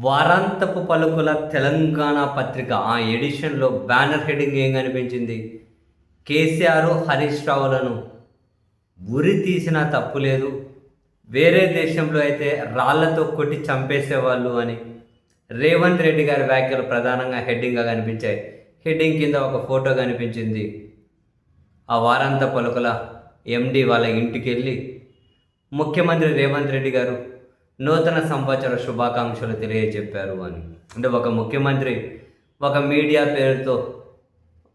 వారాంతపు పలుకుల తెలంగాణ పత్రిక ఆ ఎడిషన్‌లో బ్యానర్ హెడ్డింగ్ ఏం కనిపించింది? కేసీఆర్, హరీష్ రావులను ఉరి తీసినా తప్పు లేదు. వేరే దేశంలో అయితే రాళ్లతో కొట్టి చంపేసేవాళ్ళు అని రేవంత్ రెడ్డి గారి వ్యాఖ్యలు ప్రధానంగా హెడ్డింగ్‌గా కనిపించాయి. హెడ్డింగ్ కింద ఒక ఫోటో కనిపించింది. ఆ వారాంత పలుకుల ఎండీ వాళ్ళ ఇంటికెళ్ళి ముఖ్యమంత్రి రేవంత్ రెడ్డి గారు నూతన సంవత్సర శుభాకాంక్షలు తెలియజెప్పారు అని. అంటే ఒక ముఖ్యమంత్రి ఒక మీడియా పేరుతో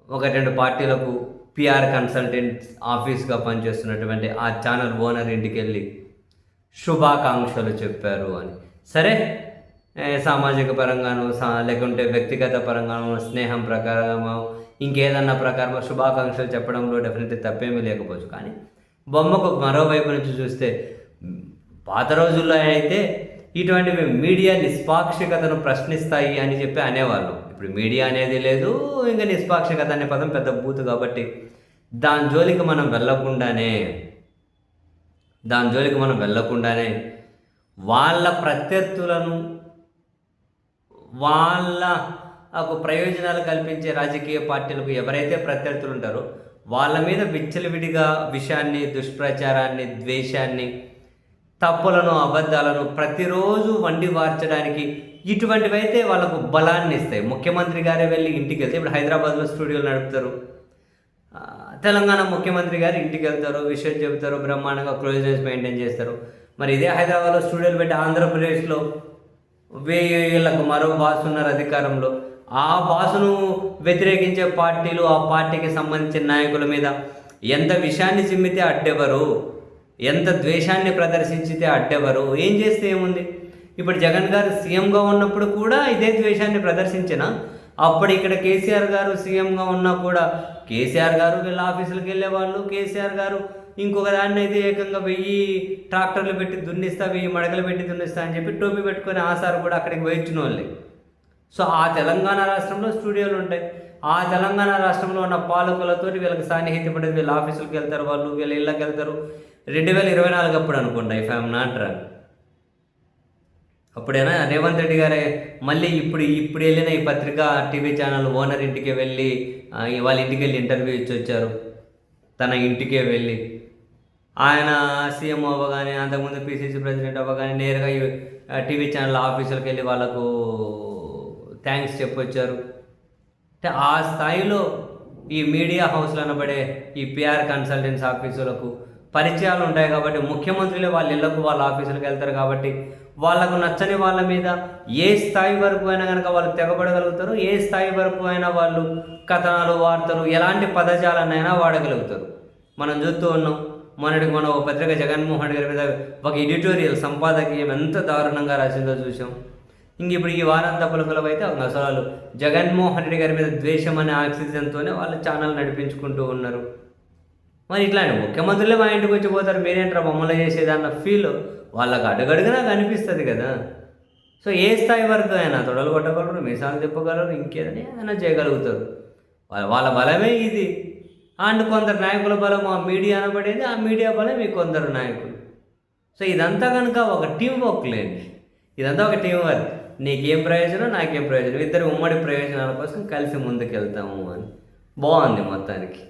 ఒక 2 పార్టీలకు పిఆర్ కన్సల్టెంట్ ఆఫీస్గా పనిచేస్తున్నటువంటి ఆ ఛానల్ ఓనర్ ఇంటికి వెళ్ళి శుభాకాంక్షలు చెప్పారు అని. సరే, సామాజిక పరంగాను లేకుంటే వ్యక్తిగత పరంగాను స్నేహం ప్రకారమో ఇంకేదన్నా ప్రకారమో శుభాకాంక్షలు చెప్పడంలో డెఫినెట్లీ తప్పేమీ లేకపోవచ్చు. కానీ బొమ్మకు మరోవైపు నుంచి చూస్తే పాత రోజుల్లో అయితే ఇటువంటివి మీడియా నిష్పాక్షికతను ప్రశ్నిస్తాయి అని చెప్పి అనేవాళ్ళు. ఇప్పుడు మీడియా అనేది లేదు, ఇంకా నిష్పాక్షికత అనే పదం పెద్ద బూతు కాబట్టి దాని జోలికి మనం వెళ్ళకుండానే వాళ్ళ ప్రత్యర్థులను వాళ్ళకు ప్రయోజనాలు కల్పించే రాజకీయ పార్టీలకు ఎవరైతే ప్రత్యర్థులు ఉంటారో వాళ్ళ మీద విచ్చలవిడిగా విషయాన్ని, దుష్ప్రచారాన్ని, ద్వేషాన్ని, తప్పులను, అబద్ధాలను ప్రతిరోజు వండి వార్చడానికి ఇటువంటివైతే వాళ్ళకు బలాన్ని ఇస్తాయి. ముఖ్యమంత్రి గారే వెళ్ళి ఇంటికి వెళ్తే, ఇప్పుడు హైదరాబాద్లో స్టూడియోలు నడుపుతారు, తెలంగాణ ముఖ్యమంత్రి గారు ఇంటికి వెళ్తారు, విషయం చెబుతారు, బ్రహ్మాండంగా క్లోజ్నెస్ మెయింటైన్ చేస్తారు. మరి ఇదే హైదరాబాద్లో స్టూడియోలు పెట్టి ఆంధ్రప్రదేశ్లో వీళ్ళకు మరో బాస్ ఉన్నారు అధికారంలో, ఆ బాసును వ్యతిరేకించే పార్టీలు, ఆ పార్టీకి సంబంధించిన నాయకుల మీద ఎంత విషయాన్ని చిమ్మితే అడ్డెవరు, ఎంత ద్వేషాన్ని ప్రదర్శించితే అడ్డెవరు, ఏం చేస్తే ఏముంది? ఇప్పుడు జగన్ గారు సీఎంగా ఉన్నప్పుడు కూడా ఇదే ద్వేషాన్ని ప్రదర్శించిన, అప్పుడు ఇక్కడ కేసీఆర్ గారు సీఎంగా ఉన్నా కూడా కేసీఆర్ గారు వీళ్ళ ఆఫీసులకు వెళ్ళేవాళ్ళు. కేసీఆర్ గారు ఇంకొక దాన్ని అయితే ఏకంగా 1000 ట్రాక్టర్లు పెట్టి దున్నిస్తా, 1000 మడకలు పెట్టి దున్నిస్తా అని చెప్పి టోపీ పెట్టుకొని ఆసారు కూడా అక్కడికి పోయించిన వాళ్ళే. సో ఆ తెలంగాణ రాష్ట్రంలో స్టూడియోలు ఉంటాయి. ఆ తెలంగాణ రాష్ట్రంలో ఉన్న పాలకులతో వీళ్ళకి సాన్నిహిత్యం పడేది. వీళ్ళ ఆఫీసులకు వెళ్తారు, వాళ్ళు వీళ్ళ ఇళ్ళకి వెళ్తారు. 2024 అప్పుడు అనుకుంటా, ఇఫ్ ఐఎమ్ నాట్ రాంగ్. అప్పుడైనా రేవంత్ రెడ్డి గారే మళ్ళీ ఇప్పుడు వెళ్ళిన ఈ పత్రిక టీవీ ఛానల్ ఓనర్ ఇంటికి వెళ్ళి వాళ్ళ ఇంటికి వెళ్ళి ఇంటర్వ్యూ ఇచ్చి వచ్చారు. తన ఇంటికే వెళ్ళి ఆయన సీఎం అవ్వగానే, అంతకుముందు పిసిసి ప్రెసిడెంట్ అవ్వగానే నేరుగా టీవీ ఛానల్ ఆఫీసులకు వెళ్ళి వాళ్ళకు థ్యాంక్స్ చెప్పొచ్చారు. అంటే ఆ స్థాయిలో ఈ మీడియా హౌస్లు అనబడే ఈ పిఆర్ కన్సల్టెన్స్ ఆఫీసులకు పరిచయాలు ఉంటాయి కాబట్టి ముఖ్యమంత్రులే వాళ్ళ ఇళ్లకు, వాళ్ళ ఆఫీసులకు వెళ్తారు కాబట్టి వాళ్ళకు నచ్చని వాళ్ళ మీద ఏ స్థాయి వరకు అయినా కనుక వాళ్ళు తెగబడగలుగుతారు. ఏ స్థాయి వరకు అయినా వాళ్ళు కథనాలు, వార్తలు, ఎలాంటి పదజాలన్నైనా వాడగలుగుతారు. మనం చూస్తూ ఉన్నాం. మొన్న ఒక పత్రిక జగన్మోహన్ గారి మీద ఒక ఎడిటోరియల్ సంపాదకీయం ఎంత దారుణంగా రాసిందో చూసాం. ఇంక ఇప్పుడు ఈ వారాంత పలుకులు అయితే అసలు జగన్మోహన్ రెడ్డి గారి మీద ద్వేషం అనే ఆక్సిజన్తోనే వాళ్ళు ఛానల్ నడిపించుకుంటూ ఉన్నారు. మరి ఇట్లాంటి ముఖ్యమంత్రులే మా ఇంటికి వచ్చి పోతారు, మీరేంట్రా బొమ్మలు చేసేదన్న ఫీల్ వాళ్ళకు అడుగడుగునా కనిపిస్తుంది కదా. సో ఏ స్థాయి వరకు అయినా తొడలు కొట్టగలరు, మీసాలు తిప్పగలరు, ఏదైనా చేయగలుగుతారు. వాళ్ళ బలమే ఇది. అండ్ కొందరు నాయకుల బలం ఆ మీడియా అనబడేది, ఆ మీడియా బలం ఈ కొందరు నాయకులు. సో ఇదంతా కనుక ఒక టీం వర్క్ లేండి, ఇదంతా ఒక టీం వర్క్. నీకేం ప్రయోజనం, నాకేం ప్రయోజనం, ఇద్దరు ఉమ్మడి ప్రయోజనాల కోసం కలిసి ముందుకు వెళ్తాము అని. బాగుంది మొత్తానికి.